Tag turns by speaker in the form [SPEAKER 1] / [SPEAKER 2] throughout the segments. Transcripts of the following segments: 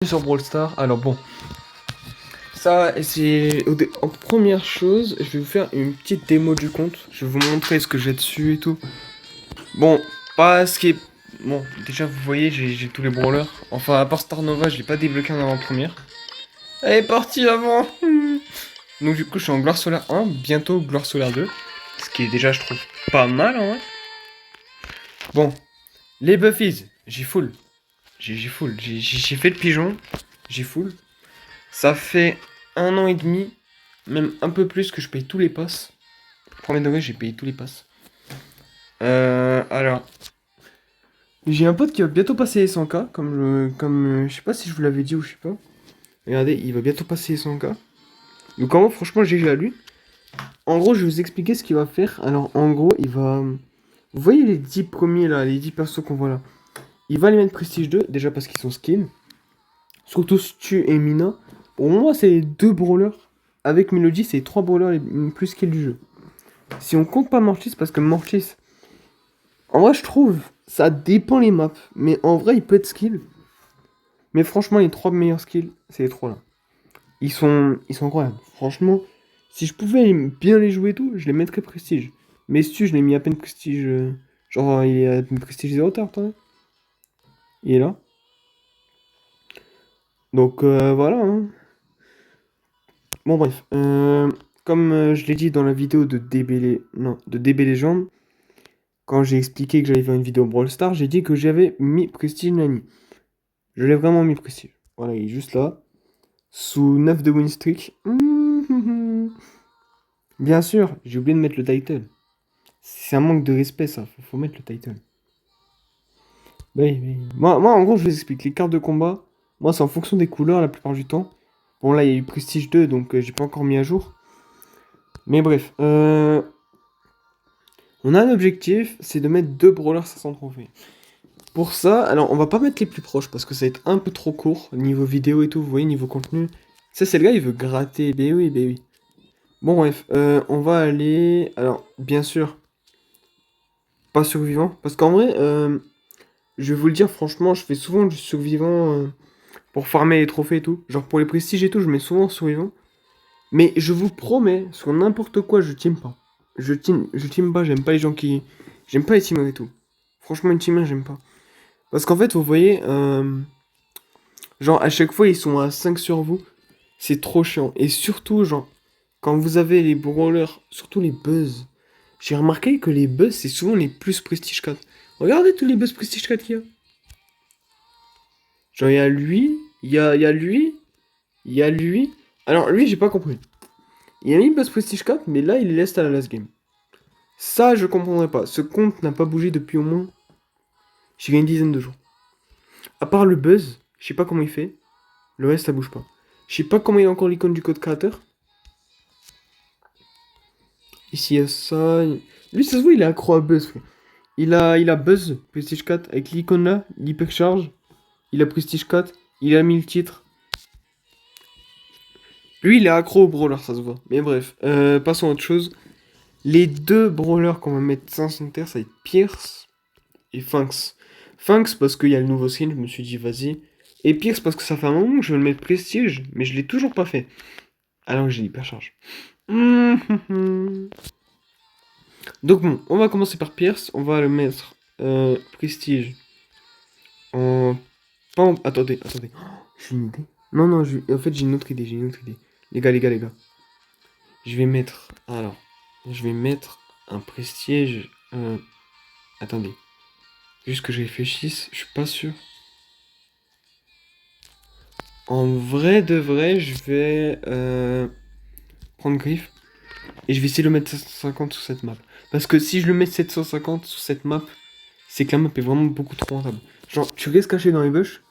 [SPEAKER 1] sur Brawl Stars. Alors bon, ça c'est en première chose, je vais vous faire une petite démo du compte. Je vais vous montrer ce que j'ai dessus et tout. Bon, pas ce qui est... Bon, déjà vous voyez, j'ai tous les brawlers. Enfin, à part Star Nova, je l'ai pas débloqué en avant-première. Elle est partie avant. Donc du coup, je suis en Gloire Solaire 1, bientôt Gloire Solaire 2. Ce qui est déjà, je trouve, pas mal, en vrai. Bon, les Buffies, j'ai full. J'ai full. J'ai fait le pigeon, j'ai full. Ça fait 1 an et demi, même un peu plus que je paye tous les passes. Premier degré, j'ai payé tous les passes. Alors, j'ai un pote qui va bientôt passer les 100K, je sais pas si je vous l'avais dit ou je sais pas. Regardez, il va bientôt passer les 100K. Donc en gros, franchement, j'ai à lui. En gros, je vais vous expliquer ce qu'il va faire. Alors, en gros, il va... Vous voyez les 10 premiers là, les 10 persos qu'on voit là. Il va les mettre Prestige 2, déjà parce qu'ils sont skins. Surtout Stu et Mina. Pour moi, c'est les deux brawlers. Avec Melody, c'est les 3 brawlers les plus skills du jeu. Si on compte pas Mortis, parce que Mortis, en vrai, je trouve, ça dépend les maps. Mais en vrai, il peut être skill. Mais franchement, les 3 meilleurs skills, c'est les 3 là. Ils sont incroyables. Franchement, si je pouvais bien les jouer et tout, je les mettrais prestige. Mais Stu, je l'ai mis à peine prestige. Genre, il est à peine prestige 0 tard, attendez. Il est là. Donc, voilà, hein. Bon, bref. Comme je l'ai dit dans la vidéo de DB Legend, quand j'ai expliqué que j'allais faire une vidéo Brawl Stars, j'ai dit que j'avais mis Prestige Nani. Je l'ai vraiment mis Prestige. Voilà, il est juste là. Sous 9 de win streak. Bien sûr, j'ai oublié de mettre le title. C'est un manque de respect, ça. Faut mettre le title. Oui, oui. Moi, en gros, je vous explique. Les cartes de combat, moi, c'est en fonction des couleurs la plupart du temps. Bon, là, il y a eu Prestige 2, donc j'ai pas encore mis à jour. Mais bref. On a un objectif, c'est de mettre 2 brawlers 500 trophées. Pour ça, alors on va pas mettre les plus proches parce que ça va être un peu trop court niveau vidéo et tout, vous voyez, niveau contenu. Ça, c'est le gars, il veut gratter. Ben oui, ben oui. Bon, bref, on va aller. Alors, bien sûr, pas survivant. Parce qu'en vrai, je vais vous le dire, franchement, je fais souvent du survivant pour farmer les trophées et tout. Genre pour les prestiges et tout, je mets souvent survivant. Mais je vous promets, sur n'importe quoi, je team pas. Je team pas, j'aime pas les gens qui. J'aime pas les teamers et tout. Franchement, une teamer, j'aime pas. Parce qu'en fait, vous voyez, genre à chaque fois, ils sont à 5 sur vous. C'est trop chiant. Et surtout, genre, quand vous avez les brawlers, surtout les buzz, j'ai remarqué que les buzz, c'est souvent les plus prestige 4. Regardez tous les buzz prestige 4 qu'il y a. Genre, il y a lui, il y a lui, il y a lui. Alors, lui, j'ai pas compris. Il a mis buzz prestige 4, mais là, il les laisse à la last game. Ça, je comprendrais pas. Ce compte n'a pas bougé depuis au moins, j'ai une dizaine de jours. À part le buzz, je sais pas comment il fait. Le reste, ça bouge pas. Je sais pas comment il y a encore l'icône du code créateur. Ici, il y a ça. Lui, ça se voit, il est accro à Buzz, frère. Il a Buzz, Prestige 4, avec l'icône là, l'hypercharge. Il a Prestige 4, il a mis le titre. Lui, il est accro au brawler, ça se voit. Mais bref, passons à autre chose. Les deux brawlers qu'on va mettre 500 terre, ça va être Pierce et Finks. Finks, parce qu'il y a le nouveau skin, je me suis dit, vas-y. Et Pierce, parce que ça fait un moment que je veux le mettre Prestige, mais je l'ai toujours pas fait. Alors que j'ai l'hypercharge. Donc bon, on va commencer par Pierce, on va le mettre Prestige en... Attendez. Oh, j'ai une idée. Non, non, en fait j'ai une autre idée. Les gars. Je vais mettre... Alors, je vais mettre un Prestige... Attendez. Juste que je réfléchisse, je suis pas sûr. En vrai de vrai, je vais prendre Griffe. Et je vais essayer de le mettre 750 sur cette map. Parce que si je le mets 750 sur cette map, c'est que la map est vraiment beaucoup trop rentable. Genre, tu restes caché dans les bush,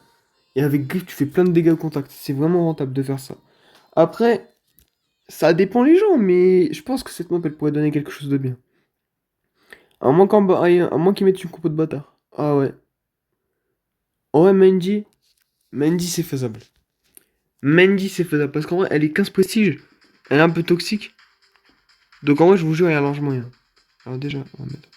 [SPEAKER 1] et avec Griff, tu fais plein de dégâts au contact. C'est vraiment rentable de faire ça. Après, ça dépend les gens, mais je pense que cette map, elle pourrait donner quelque chose de bien. À moins qu'ils mettent une compo de bâtard. Ah ouais. Ouais, Mandy, c'est faisable. Mandy, c'est faisable. Parce qu'en vrai, elle est 15 prestige. Elle est un peu toxique. Donc en vrai, je vous jure, il y a largement rien. Alors déjà, on va mettre...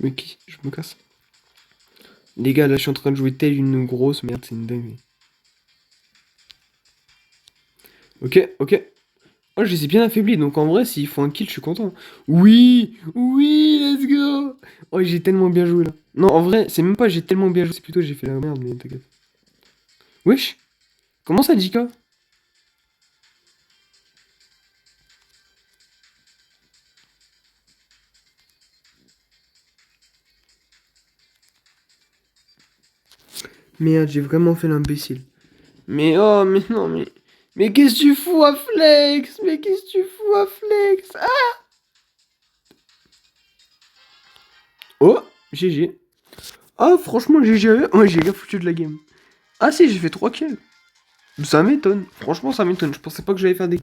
[SPEAKER 1] qui? Je me casse. Les gars, là, je suis en train de jouer telle une grosse merde, c'est une dinguerie. Ok, ok. Oh, je les ai bien affaiblis, donc en vrai, s'ils font un kill, je suis content. Oui, oui, let's go. Oh, j'ai tellement bien joué, là. Non, en vrai, c'est même pas j'ai tellement bien joué, c'est plutôt j'ai fait la merde, mais t'inquiète. Wesh, comment ça, Jika? Merde, j'ai vraiment fait l'imbécile. Mais oh, mais non, mais... Mais qu'est-ce que tu fous à Flex? Mais qu'est-ce que tu fous à Flex? Ah. Oh, GG. Ah, franchement, GG à eux. Ouais, j'ai bien foutu de la game. Ah si, j'ai fait 3 kills. Ça m'étonne. Franchement, ça m'étonne. Je pensais pas que j'allais faire des...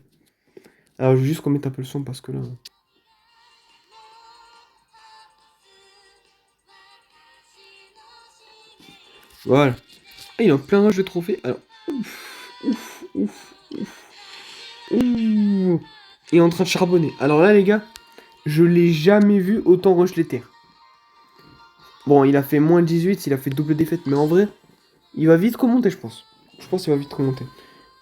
[SPEAKER 1] Alors, je veux juste qu'on mette un peu le son parce que là... Voilà. Ah, il est en plein rush de trophée. Alors, ouf, ouf, ouf. Ouh. Il est en train de charbonner. Alors là, les gars, je l'ai jamais vu autant rush les terres. Bon, il a fait moins 18, il a fait double défaite, mais en vrai, il va vite remonter, je pense. Je pense qu'il va vite remonter.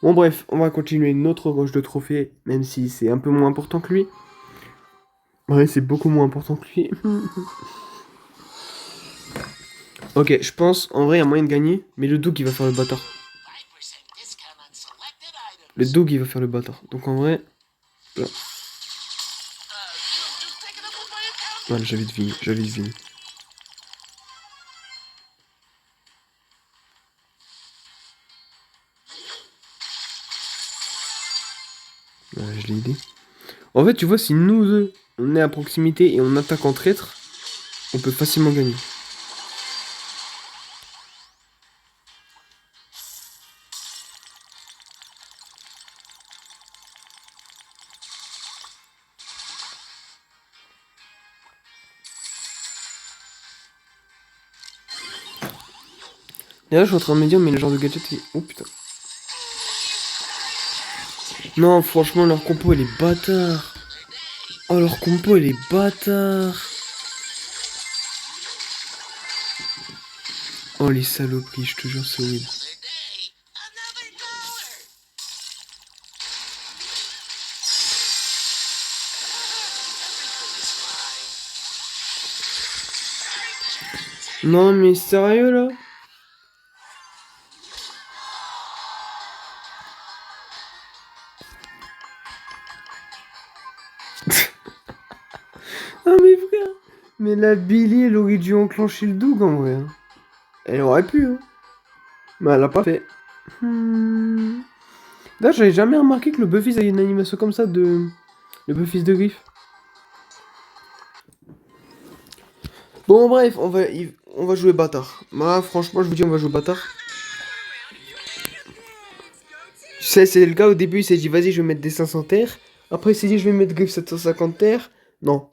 [SPEAKER 1] Bon, bref, on va continuer notre rush de trophée, même si c'est un peu moins important que lui. Ouais, c'est beaucoup moins important que lui. Ok, je pense, en vrai, il y a moyen de gagner, mais le Doug, il va faire le bâtard. Le Doug, il va faire le bâtard. Donc en vrai... Là. Voilà, j'avais deviné, j'avais deviné. Voilà, je l'ai aidé. En fait, tu vois, si nous deux, on est à proximité et on attaque en traître, on peut facilement gagner. Et là, je suis en train de me dire, mais le genre de gadget, il... Oh putain. Non, franchement, leur compo, elle est bâtard. Oh, leur compo, elle est bâtard. Oh, les saloperies, je te jure, c'est horrible. Non, mais sérieux, là? Ah, mais frère. Mais la Billy, elle aurait dû enclencher le Doug, en vrai. Elle aurait pu, hein. Mais elle l'a pas fait. Là, j'avais jamais remarqué que le Buffy avait une animation comme ça de... Le Buffy de Griff. Bon, bref, on va jouer bâtard. Moi, franchement, je vous dis, on va jouer bâtard. Tu sais, c'est le gars, au début, il s'est dit, vas-y, je vais mettre des 500 terres. Après, il s'est dit, je vais mettre Griff 750 terres. Non.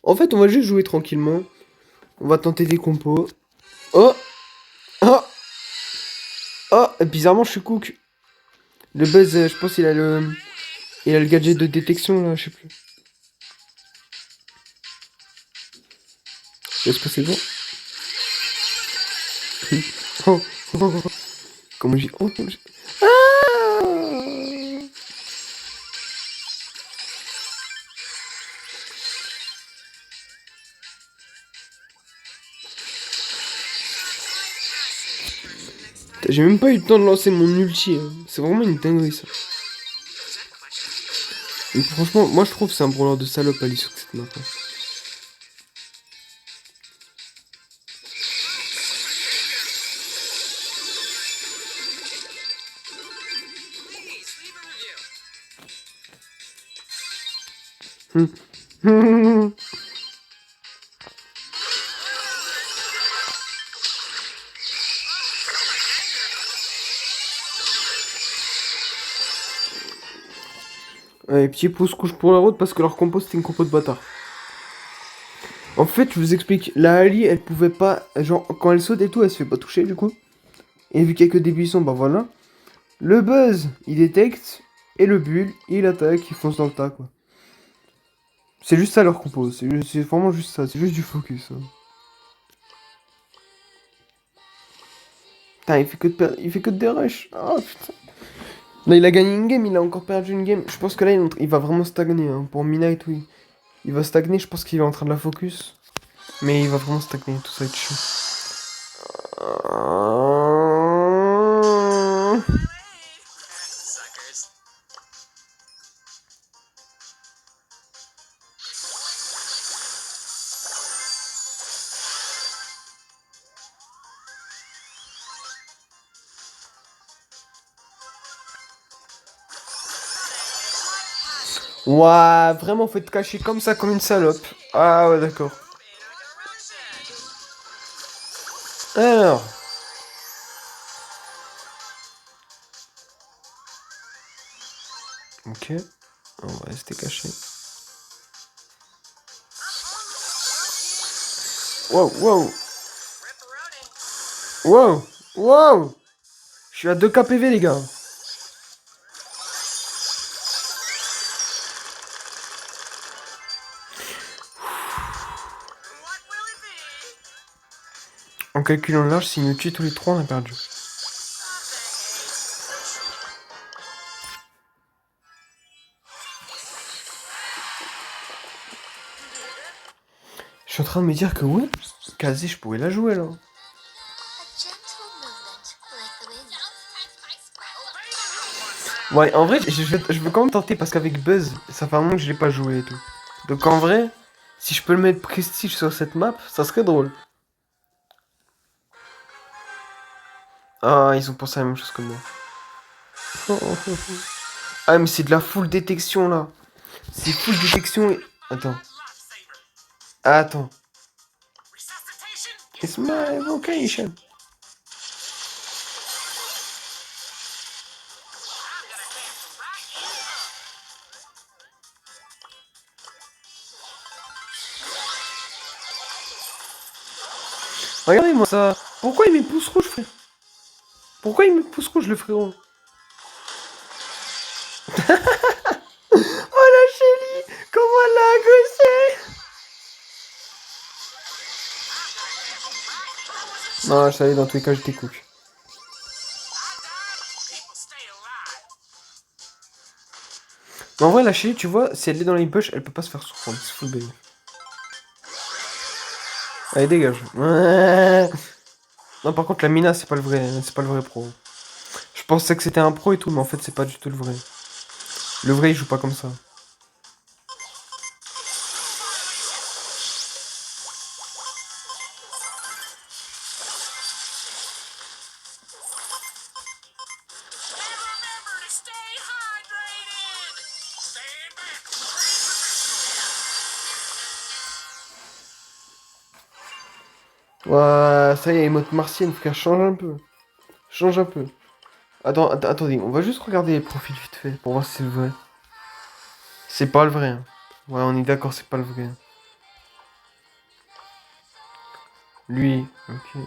[SPEAKER 1] En fait, on va juste jouer tranquillement. On va tenter des compos. Oh! Oh! Oh! Bizarrement, je suis cook. Le Buzz, je pense qu'il a le... Il a le gadget de détection, là, je sais plus. Est-ce que c'est bon? Oh, oh, oh, oh. Comment j'ai... Oh, ah. J'ai même pas eu le temps de lancer mon ulti. Hein. C'est vraiment une dinguerie, ça. Mais franchement, moi, je trouve que c'est un brawler de salope à l'issue de cette map. Hein. Allez, petit pouce couche pour la route parce que leur compo c'était une compo de bâtard. En fait, je vous explique, la Ali elle pouvait pas. Genre, quand elle saute et tout, elle se fait pas toucher du coup. Et vu qu'il y a que des buissons, bah voilà. Le Buzz, il détecte. Et le Bull, il attaque, il fonce dans le tas quoi. C'est juste ça leur compo, c'est vraiment juste ça, c'est juste du focus. Hein. Putain, il fait que de des rushs. Oh putain. Là, il a gagné une game, il a encore perdu une game. Je pense que là, il va vraiment stagner. Hein. Pour Mina et tout, il va stagner. Je pense qu'il est en train de la focus. Mais il va vraiment stagner, tout ça va être chiant. Ouah, vraiment, faut être caché comme ça, comme une salope. Ah ouais, d'accord. Alors. Ok. On va rester caché. Wow, wow. Wow. Wow. Je suis à 2 KPV, les gars. En calculant l'âge, s'il nous tue tous les 3, on a perdu. Je suis en train de me dire que oui, Kazé, je pourrais la jouer là. Ouais, en vrai, je veux quand même tenter parce qu'avec Buzz, ça fait un moment que je l'ai pas joué et tout. Donc en vrai, si je peux le mettre prestige sur cette map, ça serait drôle. Ah, ils ont pensé à la même chose que moi. Ah, mais c'est de la full détection là. C'est full détection et... Attends. Attends. It's my vocation. Regardez-moi ça. Pourquoi il met pouce rouge, frère? Pourquoi il met pouce rouge, le frérot? Oh la chérie! Comment elle l'a agressé? Non, je savais, dans tous les cas, j'étais cook. Mais en vrai, la chérie, tu vois, si elle est dans les bush, elle peut pas se faire surprendre. C'est full baby. Allez, dégage. Ouais. Non, par contre, la Mina, c'est pas le vrai pro. Je pensais que c'était un pro et tout, mais en fait, c'est pas du tout le vrai. Le vrai, il joue pas comme ça. Ouais, ça y est, émote martienne, frère, change un peu. Change un peu. Attendez, on va juste regarder les profils vite fait pour voir si c'est le vrai. C'est pas le vrai. Hein. Ouais, on est d'accord, c'est pas le vrai. Lui, ok.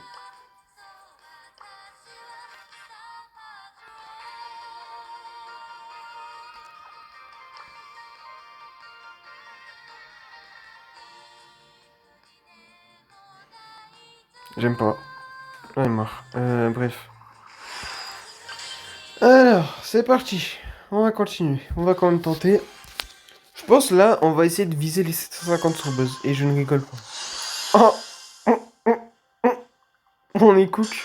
[SPEAKER 1] J'aime pas. J'en ai marre. Bref. Alors, c'est parti. On va continuer. On va quand même tenter. Je pense là, on va essayer de viser les 750 sur Buzz. Et je ne rigole pas. Oh, on est cook.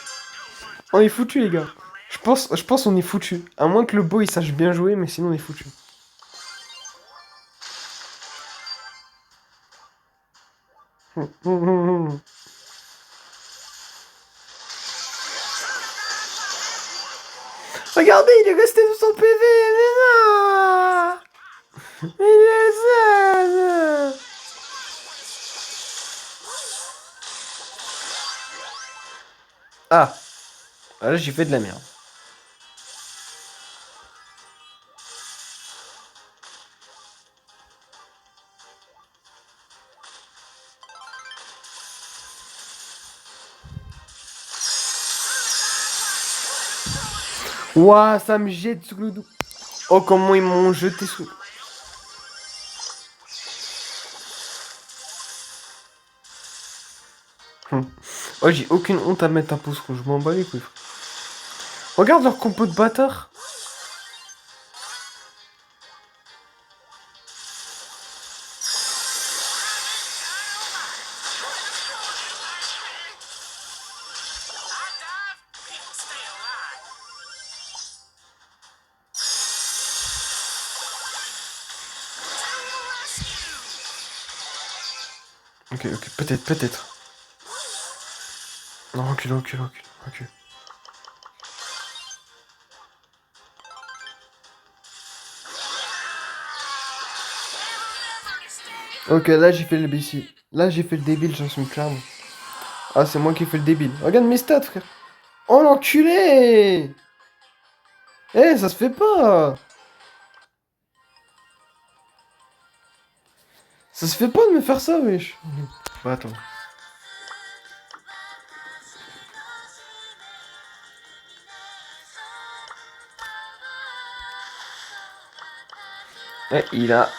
[SPEAKER 1] On est foutu, les gars. Je pense on est foutu. À moins que le beau il sache bien jouer, mais sinon on est foutu. Regardez, il est resté de son PV. Mais non. Il est seul. Ah, là j'ai fait de la merde. Ouah, ça me jette sous le dos. Oh, comment ils m'ont jeté sous. Oh, j'ai aucune honte à mettre un pouce rouge. Je m'en bats les couilles. Regarde leur compo de bâtards. Ok, peut-être. Non, recule. Ok, là j'ai fait le BC. Là j'ai fait le débile, j'en suis clairement. Ah, c'est moi qui ai fait le débile. Regarde mes stats, frère. Oh l'enculé! Eh, ça se fait pas! Ça se fait pas de me faire ça, wesh. Bah attends. Eh, il a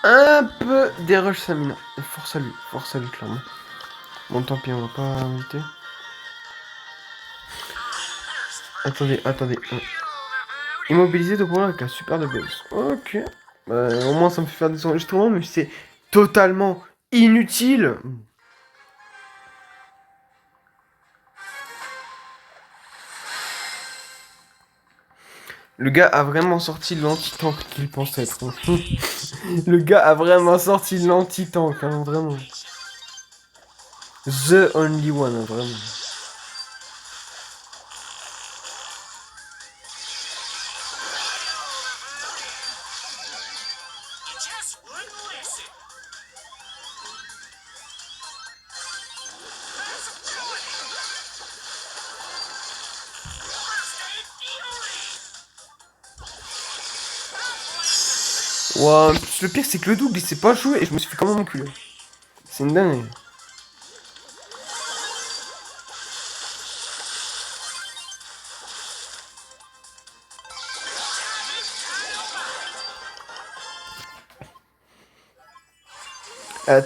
[SPEAKER 1] un peu des rushs Samina. Force à lui, clairement. Bon, tant pis, on va pas inviter. Attendez. Immobilisé de problème avec un super de buzz. Ok. Au moins, ça me fait faire des enregistrements, mais c'est totalement inutile. Le gars a vraiment sorti l'anti-tank qu'il pensait être. Le gars a vraiment sorti l'anti-tank, hein, vraiment. The only one, hein, vraiment. Ouah, le pire c'est que le double il s'est pas joué et je me suis fait quand même enculer. C'est une dingue.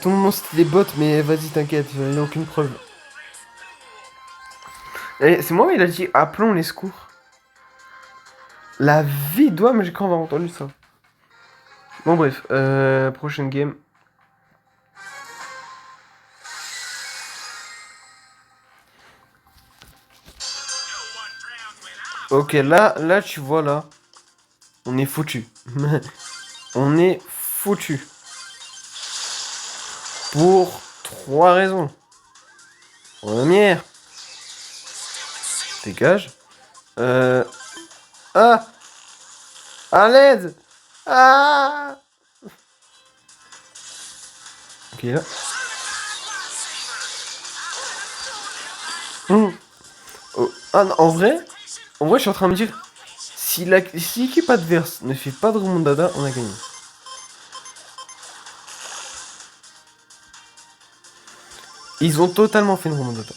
[SPEAKER 1] Tout le monde c'était des bots, mais vas-y t'inquiète, il n'y a aucune preuve. Et c'est moi il a dit appelons les secours. La vie doit, mais j'ai quand même entendu ça. Bon bref, prochaine game. Ok, là tu vois là, on est foutu. On est foutu. Pour 3 raisons. Première, dégage. Ah, à l'aide. Ah. Ok là. Oh. Ah non, en vrai, je suis en train de me dire, si l'équipe adverse ne fait pas de remontada, on a gagné. Ils ont totalement fait une remontada.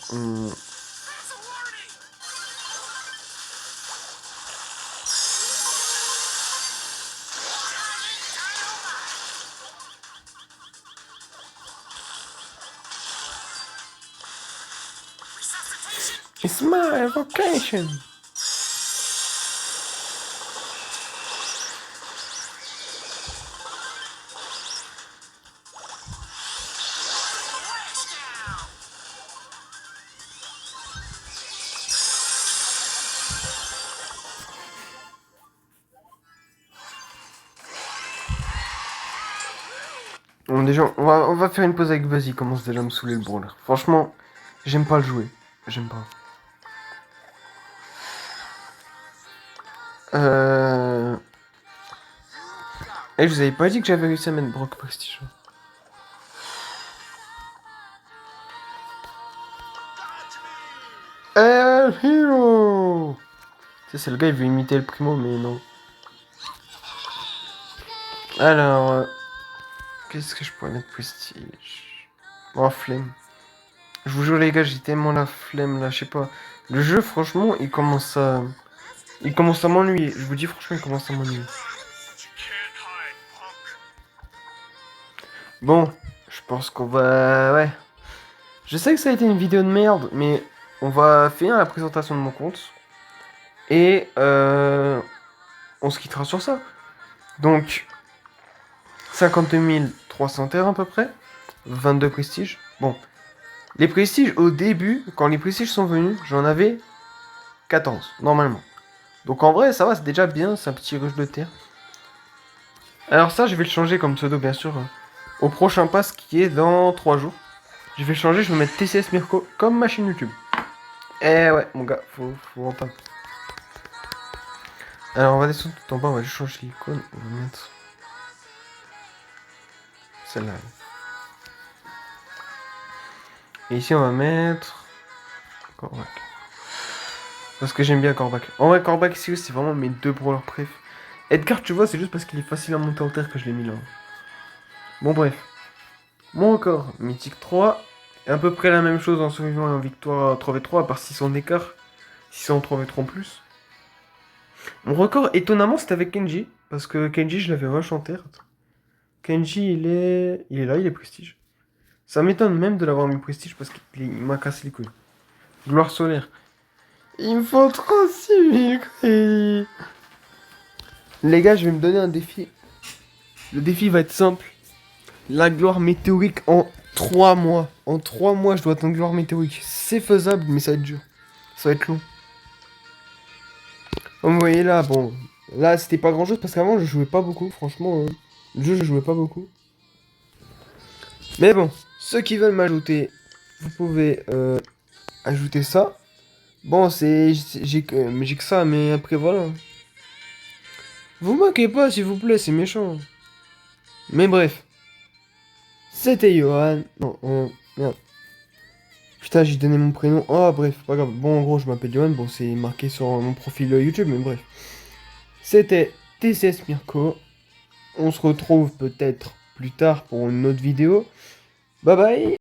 [SPEAKER 1] It's my vocation. Bon, déjà, on va faire une pause avec Vas-y, commence déjà à me saouler le brawler. Franchement, j'aime pas le jouer. J'aime pas. Eh, je vous avais pas dit que j'avais réussi à mettre Brock Prestige. El Hero! Tu sais, c'est le gars, il veut imiter le Primo, mais non. Alors, qu'est-ce que je pourrais mettre Prestige? Oh, flemme. Je vous jure, les gars, j'ai tellement la flemme là, je sais pas. Le jeu, franchement, il commence à. Il commence à m'ennuyer. Je vous dis, franchement, il commence à m'ennuyer. Bon, je pense qu'on va. Ouais. Je sais que ça a été une vidéo de merde, mais on va finir la présentation de mon compte. Et on se quittera sur ça. Donc, 52 300 terres à peu près. 22 prestiges. Bon, les prestiges au début, quand les prestiges sont venus, j'en avais 14, normalement. Donc en vrai, ça va, c'est déjà bien, c'est un petit rush de terre. Alors ça, je vais le changer comme pseudo, bien sûr, au prochain pass qui est dans 3 jours. Je vais le changer, je vais mettre TCS Mirko comme ma chaîne YouTube. Eh ouais, mon gars, faut entendre. Alors on va descendre tout en bas, on va juste changer l'icône, on va mettre celle-là. Et ici on va mettre Corbac. Parce que j'aime bien Corbac. En vrai, Corbac ici, c'est vraiment mes deux brawlers préf. Edgar, tu vois, c'est juste parce qu'il est facile à monter en terre que je l'ai mis là. Bon bref. Mon record, mythique 3. À peu près la même chose en survivant et en victoire 3v3, à part 600 d'écart. 600 3v3 en plus. Mon record, étonnamment, c'était avec Kenji. Parce que Kenji, je l'avais rush en terre. Kenji, il est là, il est prestige. Ça m'étonne même de l'avoir mis prestige parce qu'il m'a cassé les couilles. Gloire solaire. Il me faut 36 000 crédits. Les gars, je vais me donner un défi. Le défi va être simple. La gloire météorique en 3 mois. En 3 mois, je dois atteindre gloire météorique. C'est faisable, mais ça va être dur. Ça va être long. Comme vous voyez là, bon. Là, c'était pas grand chose parce qu'avant, je jouais pas beaucoup. Franchement, le jeu, je jouais pas beaucoup. Mais bon, ceux qui veulent m'ajouter, vous pouvez ajouter ça. Bon, j'ai que ça, mais après, voilà. Vous moquez pas, s'il vous plaît, c'est méchant. Mais bref. C'était Johan. Non, merde. Putain, j'ai donné mon prénom. Oh, bref, pas grave. Bon, en gros, je m'appelle Johan. Bon, c'est marqué sur mon profil YouTube, mais bref. C'était TCS Mirko. On se retrouve peut-être plus tard pour une autre vidéo. Bye bye.